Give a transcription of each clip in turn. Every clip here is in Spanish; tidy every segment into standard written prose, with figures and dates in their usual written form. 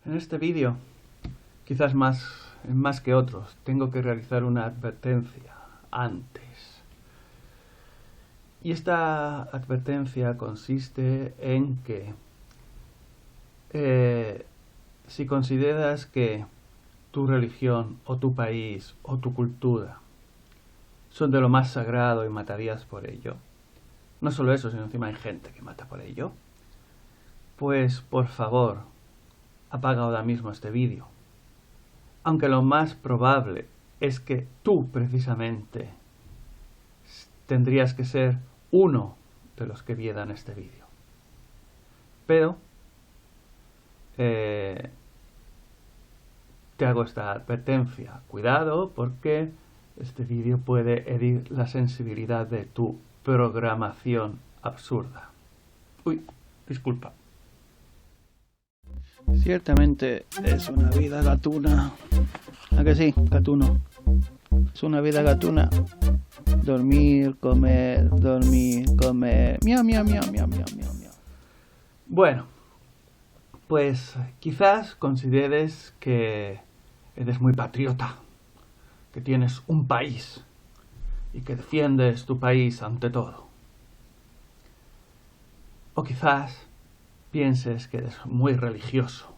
En este vídeo, quizás más que otros, tengo que realizar una advertencia antes. Y esta advertencia consiste en que si consideras que tu religión o tu país o tu cultura son de lo más sagrado y matarías por ello, no solo eso, sino encima hay gente que mata por ello, pues por favor, apaga ahora mismo este vídeo. Aunque lo más probable es que tú precisamente tendrías que ser uno de los que vieran este vídeo. Pero te hago esta advertencia. Cuidado, porque este vídeo puede herir la sensibilidad de tu programación absurda. Uy, disculpa. Ciertamente es una vida gatuna. ¿A que sí, gatuno? Es una vida gatuna. Dormir, comer, miau, miau, miau, miau, miau, miau, miau. Bueno, pues quizás consideres que eres muy patriota, que tienes un país y que defiendes tu país ante todo. O quizás pienses que eres muy religioso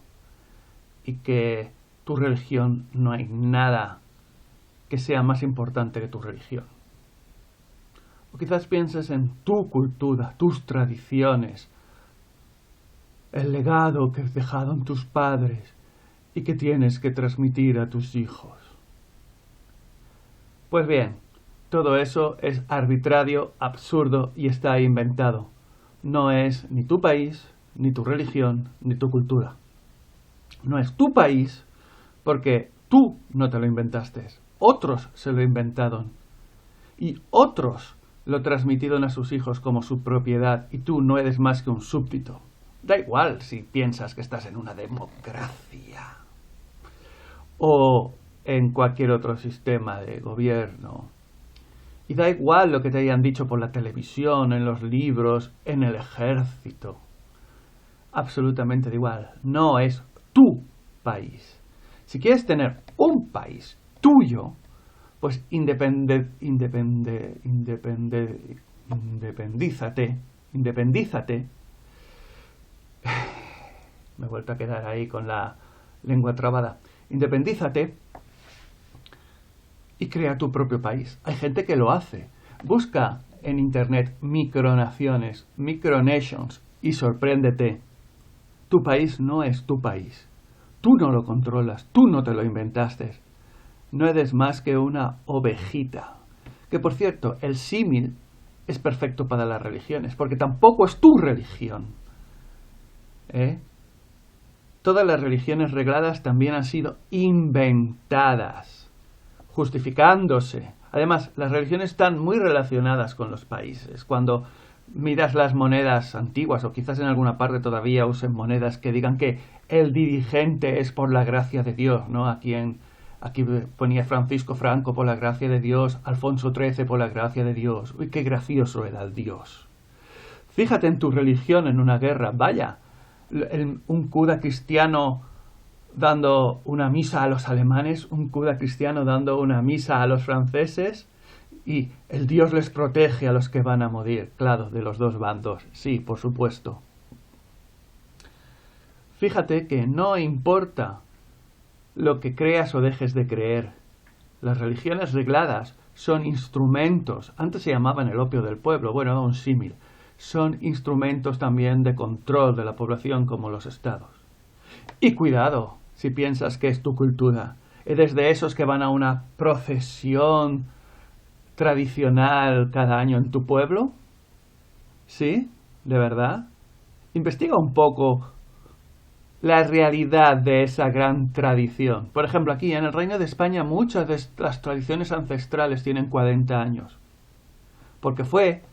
y que tu religión no hay nada que sea más importante que tu religión. O quizás pienses en tu cultura, tus tradiciones, el legado que dejaron tus padres y que tienes que transmitir a tus hijos. Pues bien, todo eso es arbitrario, absurdo y está inventado. No es ni tu país, ni tu religión, ni tu cultura. No es tu país porque tú no te lo inventaste. Otros se lo inventaron. Y otros lo transmitieron a sus hijos como su propiedad y tú no eres más que un súbdito. Da igual si piensas que estás en una democracia o en cualquier otro sistema de gobierno. Y da igual lo que te hayan dicho por la televisión, en los libros, en el ejército. Absolutamente da igual. No es tu país. Si quieres tener un país tuyo, pues independízate. Me he vuelto a quedar ahí con la lengua trabada. Independízate y crea tu propio país. Hay gente que lo hace. Busca en internet micronaciones, micronations y sorpréndete. Tu país no es tu país. Tú no lo controlas, tú no te lo inventaste. No eres más que una ovejita. Que por cierto, el símil es perfecto para las religiones, porque tampoco es tu religión. Todas las religiones regladas también han sido inventadas, justificándose. Además, las religiones están muy relacionadas con los países. Cuando miras las monedas antiguas, o quizás en alguna parte todavía usen monedas que digan que el dirigente es por la gracia de Dios, ¿no? Aquí ponía Francisco Franco por la gracia de Dios, Alfonso XIII por la gracia de Dios. Uy, qué gracioso era el Dios. Fíjate en tu religión en una guerra, vaya, un cura cristiano dando una misa a los alemanes, un cura cristiano dando una misa a los franceses, y el Dios les protege a los que van a morir, claro, de los dos bandos, sí, por supuesto. Fíjate que no importa lo que creas o dejes de creer. Las religiones regladas son instrumentos, antes se llamaban el opio del pueblo, bueno, era un símil, son instrumentos también de control de la población como los estados. Y cuidado, si piensas que es tu cultura, eres de esos que van a una procesión tradicional cada año en tu pueblo. ¿Sí? ¿De verdad? Investiga un poco la realidad de esa gran tradición. Por ejemplo, aquí en el Reino de España muchas de las tradiciones ancestrales tienen 40 años. Porque fue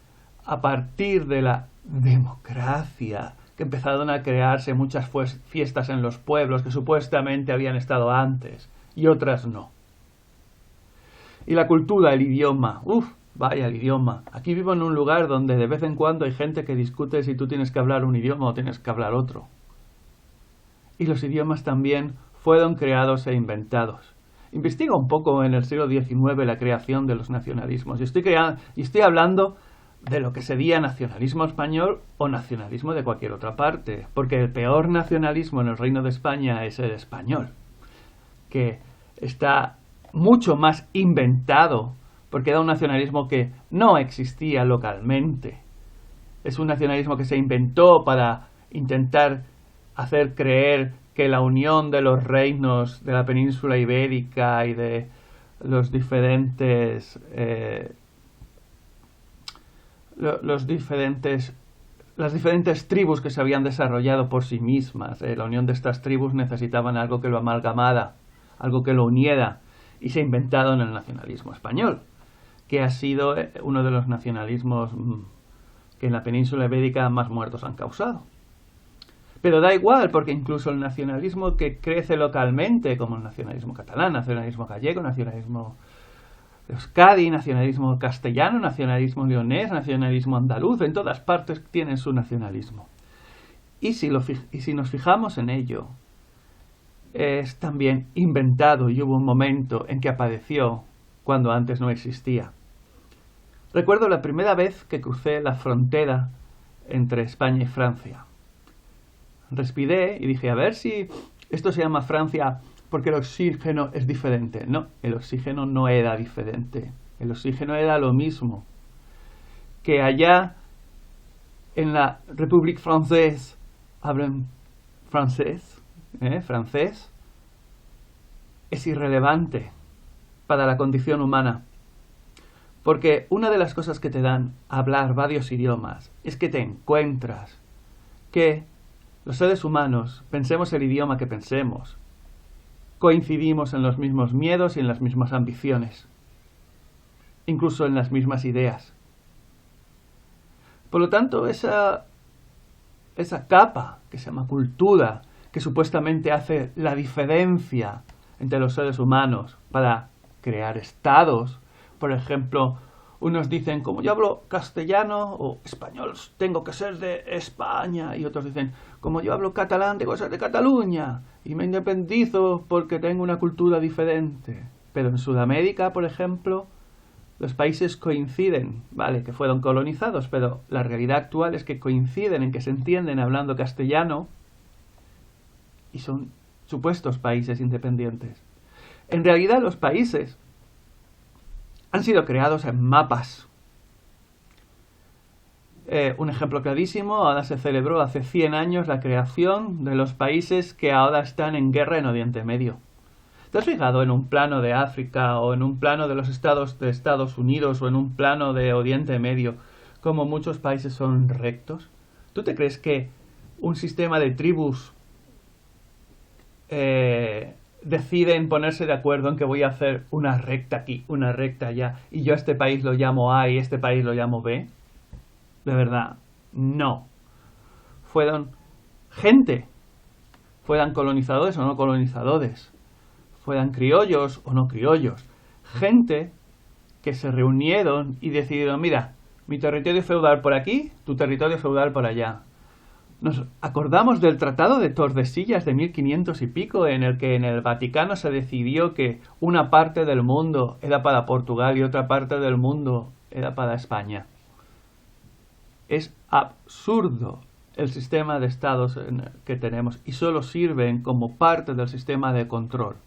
a partir de la democracia que empezaron a crearse muchas fiestas en los pueblos que supuestamente habían estado antes y otras no. Y la cultura, el idioma, vaya el idioma. Aquí vivo en un lugar donde de vez en cuando hay gente que discute si tú tienes que hablar un idioma o tienes que hablar otro. y los idiomas también fueron creados e inventados. Investiga un poco en el siglo XIX la creación de los nacionalismos. Y estoy hablando de lo que sería nacionalismo español o nacionalismo de cualquier otra parte, porque el peor nacionalismo en el Reino de España es el español, que está mucho más inventado, porque era un nacionalismo que no existía localmente. Es un nacionalismo que se inventó para intentar hacer creer que la unión de los reinos de la península ibérica y de los diferentes las diferentes tribus que se habían desarrollado por sí mismas, la unión de estas tribus necesitaban algo que lo amalgamara, algo que lo uniera, y se ha inventado en el nacionalismo español, que ha sido uno de los nacionalismos que en la península ibérica más muertos han causado. Pero da igual, porque incluso el nacionalismo que crece localmente, como el nacionalismo catalán, nacionalismo gallego, nacionalismo euskadi, nacionalismo castellano, nacionalismo leonés, nacionalismo andaluz, en todas partes tienen su nacionalismo. Y si nos fijamos en ello, es también inventado y hubo un momento en que apareció cuando antes no existía. Recuerdo la primera vez que crucé la frontera entre España y Francia. Respiré y dije, a ver si esto se llama Francia porque el oxígeno es diferente. No, el oxígeno no era diferente. El oxígeno era lo mismo. Que allá en la République Française hablan francés, francés, es irrelevante para la condición humana. Porque una de las cosas que te dan hablar varios idiomas es que te encuentras que los seres humanos, pensemos el idioma que pensemos, coincidimos en los mismos miedos y en las mismas ambiciones, incluso en las mismas ideas. Por lo tanto, esa capa que se llama cultura, que supuestamente hace la diferencia entre los seres humanos para crear estados, por ejemplo, unos dicen, como yo hablo castellano o español, tengo que ser de España. Y otros dicen, como yo hablo catalán, tengo que ser de Cataluña. Y me independizo porque tengo una cultura diferente. Pero en Sudamérica, por ejemplo, los países coinciden, vale, que fueron colonizados, pero la realidad actual es que coinciden en que se entienden hablando castellano y son supuestos países independientes. En realidad los países han sido creados en mapas. Un ejemplo clarísimo, ahora se celebró hace 100 años la creación de los países que ahora están en guerra en Oriente Medio. ¿Te has fijado en un plano de África o en un plano de los estados de Estados Unidos o en un plano de Oriente Medio, como muchos países son rectos? ¿Tú te crees que un sistema de tribus deciden ponerse de acuerdo en que voy a hacer una recta aquí, una recta allá, y yo a este país lo llamo A y este país lo llamo B? De verdad, no. Fueron gente, fueran colonizadores o no colonizadores, fueran criollos o no criollos, gente que se reunieron y decidieron, mira, mi territorio feudal por aquí, tu territorio feudal por allá. Nos acordamos del Tratado de Tordesillas de 1500 y pico, en el que en el Vaticano se decidió que una parte del mundo era para Portugal y otra parte del mundo era para España. Es absurdo el sistema de estados que tenemos y solo sirven como parte del sistema de control.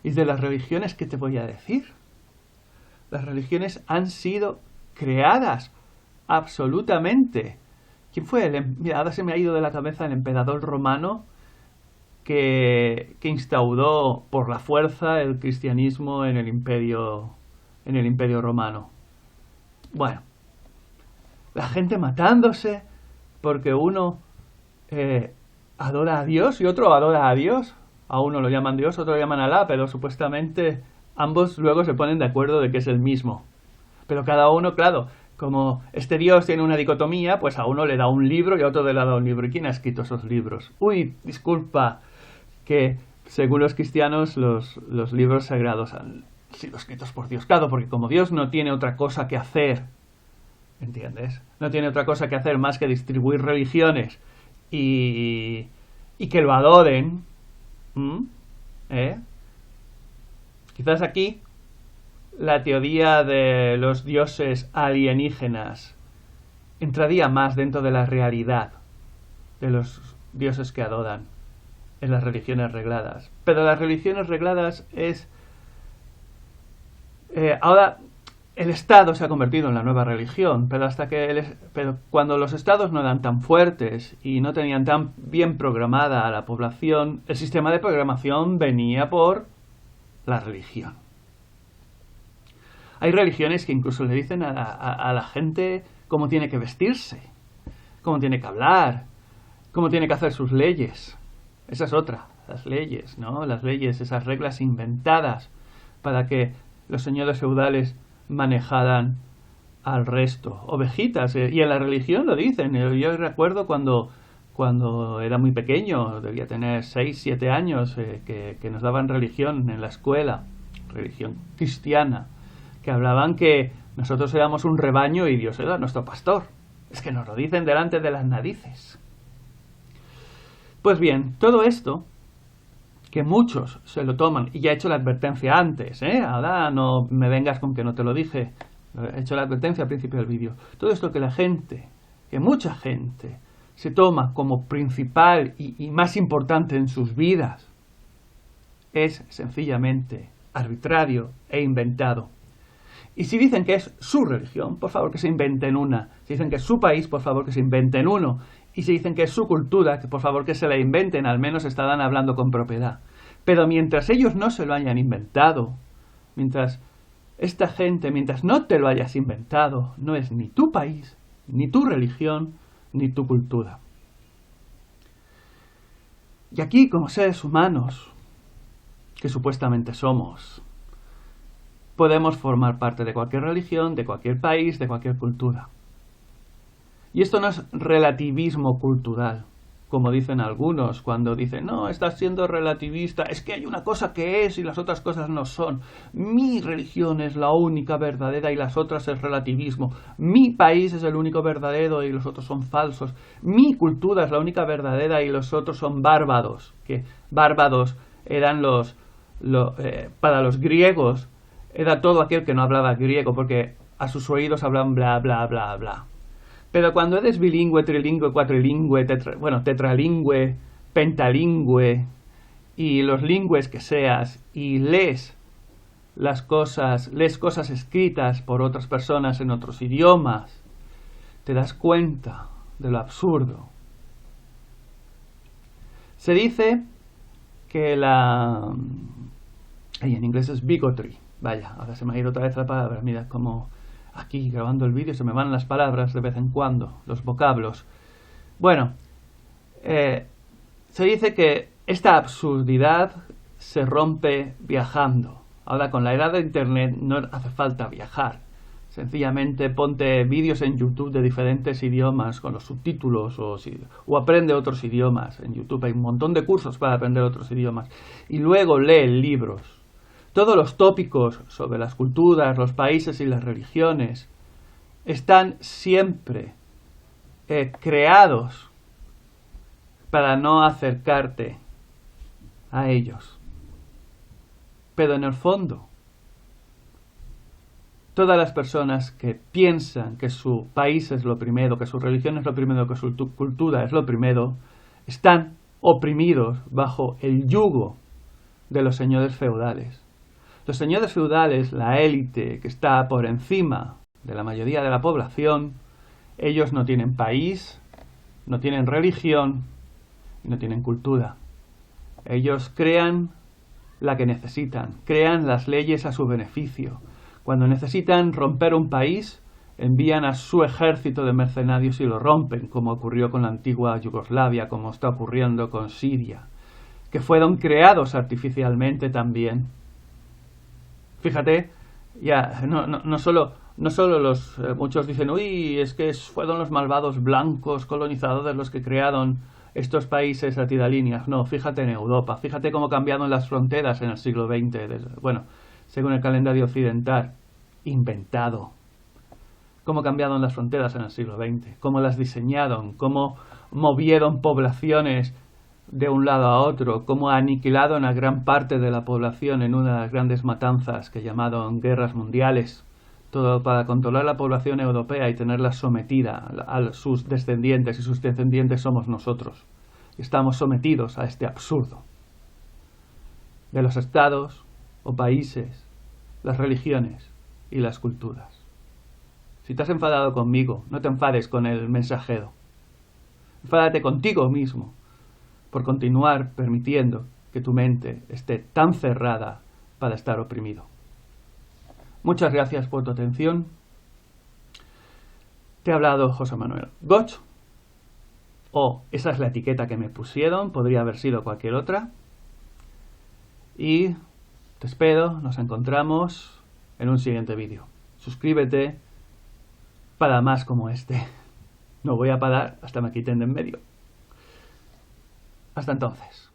Y de las religiones, ¿qué te voy a decir? Las religiones han sido creadas absolutamente. ¿Quién fue? Mira, ahora se me ha ido de la cabeza el emperador romano que instauró por la fuerza el cristianismo en el imperio romano. Bueno, la gente matándose porque uno adora a Dios y otro adora a Dios. A uno lo llaman Dios, otro lo llaman Alá, pero supuestamente ambos luego se ponen de acuerdo de que es el mismo. Pero cada uno, claro, como este Dios tiene una dicotomía, pues a uno le da un libro y a otro le da un libro. ¿Y quién ha escrito esos libros? Uy, disculpa, que según los cristianos los libros sagrados han sido escritos por Dios. Claro, porque como Dios no tiene otra cosa que hacer, ¿entiendes? No tiene otra cosa que hacer más que distribuir religiones y y que lo adoren. ¿Eh? Quizás aquí la teoría de los dioses alienígenas entraría más dentro de la realidad de los dioses que adoran en las religiones regladas. Pero las religiones regladas es... ahora el Estado se ha convertido en la nueva religión, pero pero cuando los Estados no eran tan fuertes y no tenían tan bien programada a la población, el sistema de programación venía por la religión. Hay religiones que incluso le dicen a la gente cómo tiene que vestirse, cómo tiene que hablar, cómo tiene que hacer sus leyes. Esa es otra, las leyes, ¿no? Las leyes, esas reglas inventadas para que los señores feudales manejaran al resto. Ovejitas, y en la religión lo dicen. Yo recuerdo cuando era muy pequeño, debía tener 6, 7 años, que nos daban religión en la escuela, religión cristiana, que hablaban que nosotros éramos un rebaño y Dios era nuestro pastor. Es que nos lo dicen delante de las narices. Pues bien, todo esto, que muchos se lo toman, y ya he hecho la advertencia antes, ahora no me vengas con que no te lo dije, he hecho la advertencia al principio del vídeo, todo esto que mucha gente se toma como principal y más importante en sus vidas, es sencillamente arbitrario e inventado. Y si dicen que es su religión, por favor que se inventen una. Si dicen que es su país, por favor que se inventen uno. Y si dicen que es su cultura, que por favor que se la inventen, al menos estarán hablando con propiedad. Pero mientras ellos no se lo hayan inventado, mientras esta gente, mientras no te lo hayas inventado, no es ni tu país, ni tu religión, ni tu cultura. Y aquí, como seres humanos, que supuestamente somos, podemos formar parte de cualquier religión, de cualquier país, de cualquier cultura. Y esto no es relativismo cultural, como dicen algunos cuando dicen, no, estás siendo relativista, es que hay una cosa que es y las otras cosas no son. Mi religión es la única verdadera y las otras es relativismo. Mi país es el único verdadero y los otros son falsos. Mi cultura es la única verdadera y los otros son bárbaros. Que bárbaros eran para los griegos, era todo aquel que no hablaba griego, porque a sus oídos hablan bla, bla, bla, bla. Pero cuando eres bilingüe, trilingüe, cuatrilingüe, tetralingüe, pentalingüe y los lingües que seas y lees cosas escritas por otras personas en otros idiomas, te das cuenta de lo absurdo. Se dice que en inglés es bigotry. Vaya, ahora se me ha ido otra vez la palabra. Mira cómo aquí grabando el vídeo se me van las palabras de vez en cuando, los vocablos. Bueno, se dice que esta absurdidad se rompe viajando. Ahora con la era de internet no hace falta viajar. Sencillamente ponte vídeos en YouTube de diferentes idiomas con los subtítulos o aprende otros idiomas. En YouTube hay un montón de cursos para aprender otros idiomas. Y luego lee libros. Todos los tópicos sobre las culturas, los países y las religiones están siempre creados para no acercarte a ellos. Pero en el fondo, todas las personas que piensan que su país es lo primero, que su religión es lo primero, que su cultura es lo primero, están oprimidos bajo el yugo de los señores feudales. Los señores feudales, la élite que está por encima de la mayoría de la población, ellos no tienen país, no tienen religión y no tienen cultura. Ellos crean la que necesitan, crean las leyes a su beneficio. Cuando necesitan romper un país, envían a su ejército de mercenarios y lo rompen, como ocurrió con la antigua Yugoslavia, como está ocurriendo con Siria, que fueron creados artificialmente también. Fíjate, ya no solo los muchos dicen, uy, es que fueron los malvados blancos colonizadores los que crearon estos países a tiralíneas. No, fíjate en Europa, fíjate cómo cambiaron las fronteras en el siglo XX, según el calendario occidental, inventado. Cómo cambiaron las fronteras en el siglo XX, cómo las diseñaron, cómo movieron poblaciones de un lado a otro, cómo ha aniquilado una gran parte de la población en una de las grandes matanzas que llamaron guerras mundiales, todo para controlar la población europea y tenerla sometida a sus descendientes, y sus descendientes somos nosotros. Estamos sometidos a este absurdo de los estados o países, las religiones y las culturas. Si te has enfadado conmigo, no te enfades con el mensajero. Enfádate contigo mismo por continuar permitiendo que tu mente esté tan cerrada para estar oprimido. Muchas gracias por tu atención. Te ha hablado José Manuel Goch, o esa es la etiqueta que me pusieron, podría haber sido cualquier otra. Y te espero, nos encontramos en un siguiente vídeo. Suscríbete para más como este. No voy a parar hasta me quiten de en medio. Hasta entonces.